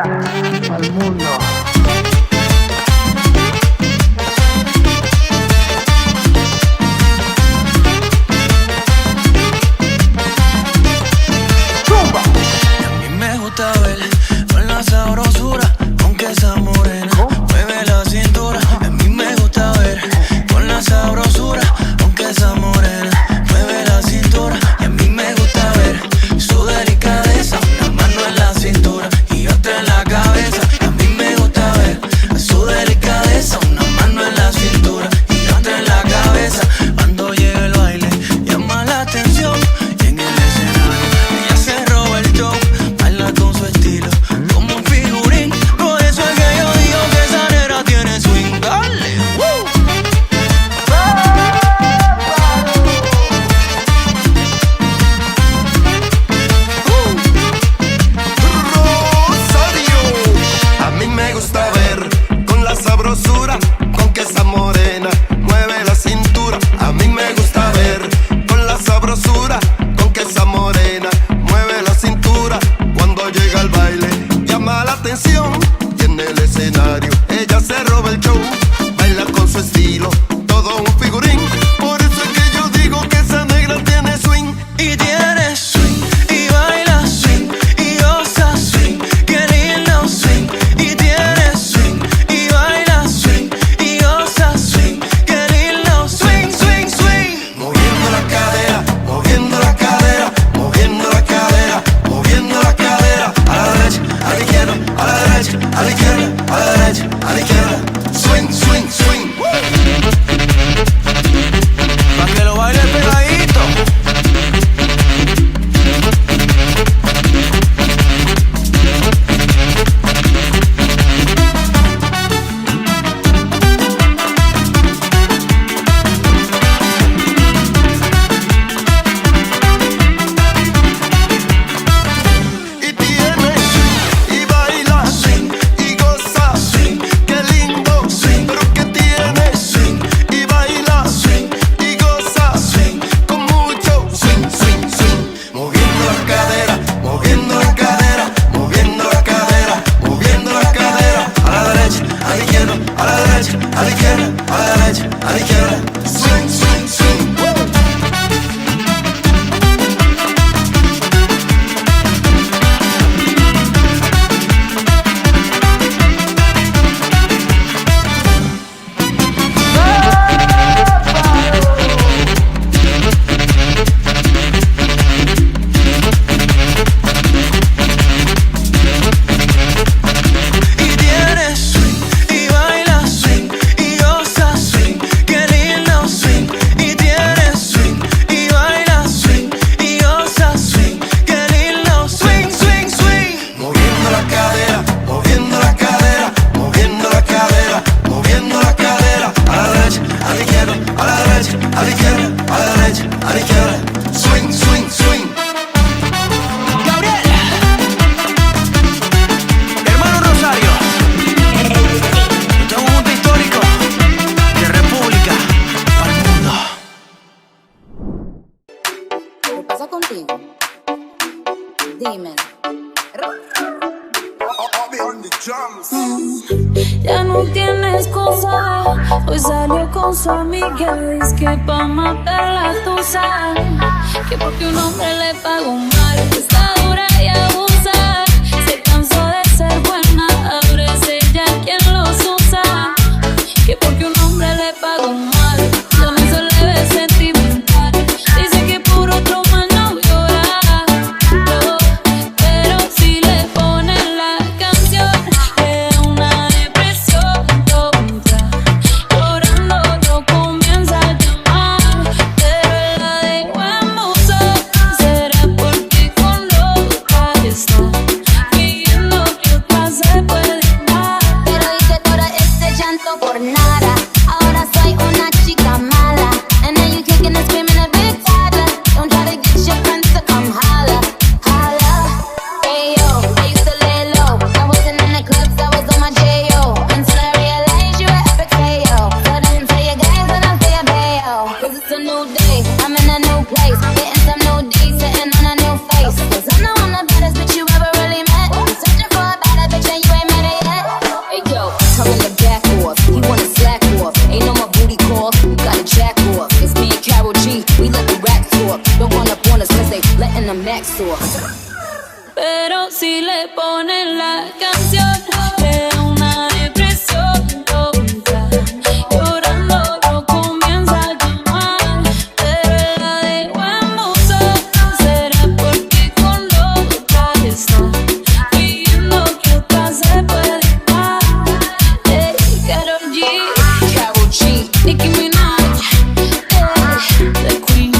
República al mundo. A mí me gusta ver con la sabrosura, aunque esa morena mueve la cintura. A mí me gusta ver con la sabrosura, aunque esa morena mueve la cintura. Y a mí me gusta ver su delicadeza, una mano en la cintura y otra en la cabeza. A mí me gusta ver su delicadeza, una mano en la cintura y otra en la cabeza. Cuando llega el baile llama la atención y en el escenario ella se roba el show, baila con su estilo como un figurín. Por eso es que yo digo que esa nena tiene swing. Dale, Rosario, a mí me gusta ver con la sabrosura, con que esa morena mueve la cintura. A mí me gusta ver con la sabrosura, con que esa morena mueve la cintura. Cuando llega al baile llama la atención y en el escenario ella se roba el show, baila con su estilo, todo un figurín. Por eso es que yo digo que esa negra tiene swing. y tiene swing, y baila swing, y goza swing, qué lindo swing. Y tiene swing, y baila swing, y goza swing, qué lindo swing, swing, swing. Moviendo la cadera, moviendo la cadera, moviendo la cadera, moviendo la cadera. A la derecha, a la izquierda, a la derecha, a la izquierda, a la derecha, a la izquierda. Swing, swing, swing. Pa' que lo baile pegadito. Y tiene swing, y baila swing, y goza swing, qué lindo swing. Pero que tiene swing, y baila swing, y goza swing, con mucho swing, swing, swing. Moviendo la cadera, moviendo la cadera, moviendo la cadera, moviendo la cadera. A la derecha, a la izquierda, a la derecha, a la izquierda, a la derecha, a la izquierda. Swing, swing, swing. Y tiene swing, y baila swing, y goza swing, qué lindo swing. Y tiene swing, y baila swing, y goza swing, qué lindo swing, swing, swing. Moviendo la cadera, moviendo la cadera, moviendo la cadera, moviendo la cadera. A la derecha, a la izquierda, a la derecha, a la izquierda, a la derecha, a la izquierda. Swing, swing, swing. Gabriel, hermano Rosario, esto es un momento histórico de República al mundo. ¿Qué pasa contigo? Dime. Ya no tienes cosa. Hoy salió con su amiga. Dice que pa' matar la tusa, que porque un hombre le pagó mal, está dura y abusa. Se cansó de ser buena, ahora es ella quien los usa. Que porque un hombre le pagó mal, ya no se le ve sentimental. Dice que por otro mal no llora, no, pero si le ponen la canción, le da una depresión tonta. Llorando no comienza a llamar, pero él la dejó en buzón. Será porque con loca está. tell him to back off. He wanna slack off. Ain't no more booty call. You gotta jack off. It's me and Karol G. We let the racks talk. Don't run up on us cause they letting the max off. Pero si le ponen la canción, le da una depresión tonta. Llorando no comienza a llamar, pero la dejo en buzón. Será porque con otra está pidiendo que otra se puede dar. Karol G, Nicki Minaj, the queen,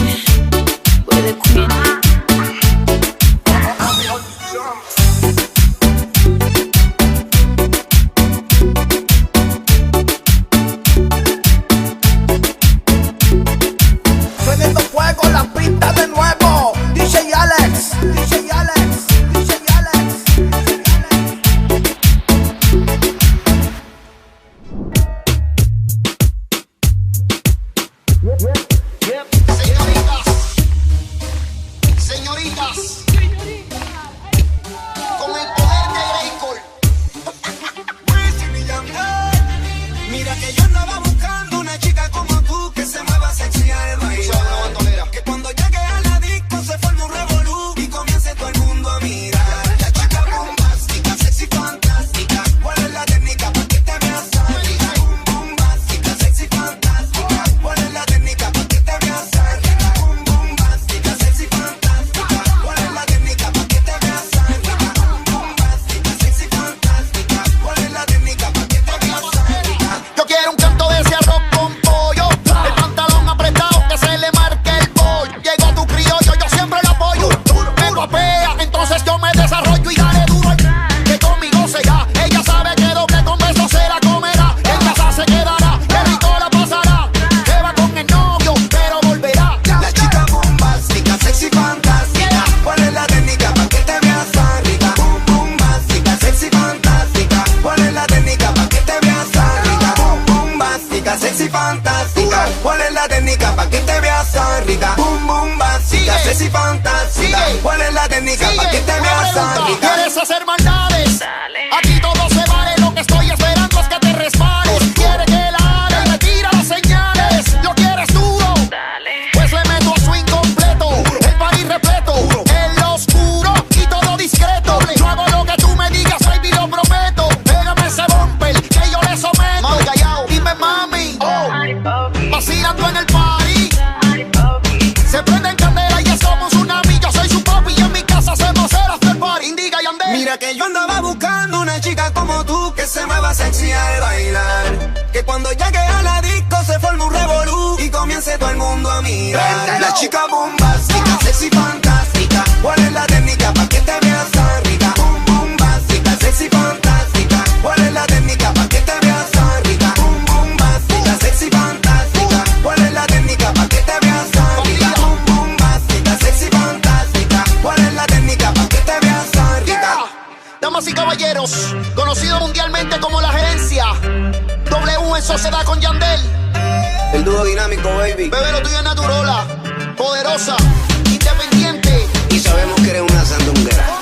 we're the queen. Prendiendo fuego la pista de nuevo. DJ Alex, DJ Alex, DJ Alex. Señoritas, con el poder de Greycore. Mira que yo andaba buscando una chica como tú que se mueva sexy al bailar. Que cuando llegue a la disco se forme un revolú y comience todo el mundo a mirar. La chica bombástica, sexy, fantástica. ¿Cuál es la técnica para que te veas rica? Bombástica, sexy, fantástica. ¿Cuál es la técnica para que te veas rica? Bombástica, sexy, fantástica. ¿Cuál es la técnica para que te veas rica? Bombástica, sexy, fantástica. ¿Cuál es la técnica para que te veas rica? Yo quiero un canto de ese arroz con pollo, el pantalón apretado que se le marque el bollo. Llegó tu criollo, yo siempre lo apoyo. Me guapea, entonces yo me desarrollo y dale duro al que conmigo será. Ella sabe que doble con beso se la comerá. En casa se quedará, que rico la pasará. Se va con el novio, pero volverá. La chica bombástica, sexy, fantástica. ¿Cuál es la técnica para que te veas tan rica? Bombástica, sexy, fantástica. ¿Cuál es la técnica para que te veas tan rica? Bombástica, sexy, fantástica. ¿Cuál es la técnica para que te veas tan rica? Bombástica, sexy, fantástica. ¿Cuál es la técnica para que te veas tan rica? ¿Quieres hacer maldades? Aquí todo se vale. Lo que estoy esperando es que te resbales. Quiere que la haga y me tira las señales. ¿Lo quieres duro? Pues le meto a swing completo. El party repleto. En lo oscuro y todo discreto. Yo hago lo que tú me digas, baby, lo prometo. Pégame ese bumper que yo le someto. Dime mami, vacilando en el party. Se prende en candela y ya somos una amiga. Soy su papi y en mi casa hacemos el after party. Indiga y Andel. Mira que yo andaba buscando una chica como tú que se mueva sexy al bailar. Que cuando llegue a la disco se forme un revolú y comience todo el mundo a mirar. La chica bombástica, sexy, fantástica. ¿Cuál es la técnica para que te veas tan rica? Bombástica, sexy, fantástica. ¿Cuál es la técnica para que te veas tan rica? Bombástica, sexy, fantástica. ¿Cuál es la técnica para que te veas tan rica? Bombástica, sexy, fantástica. ¿Cuál es la técnica para que te veas tan rica? Damas y caballeros, conocido mundialmente como La Gerencia, W en sociedad con Yandel. El dúo dinámico, baby. Bebé, lo tuyo es naturola, poderosa, independiente. Y sabemos que eres una sandunguera.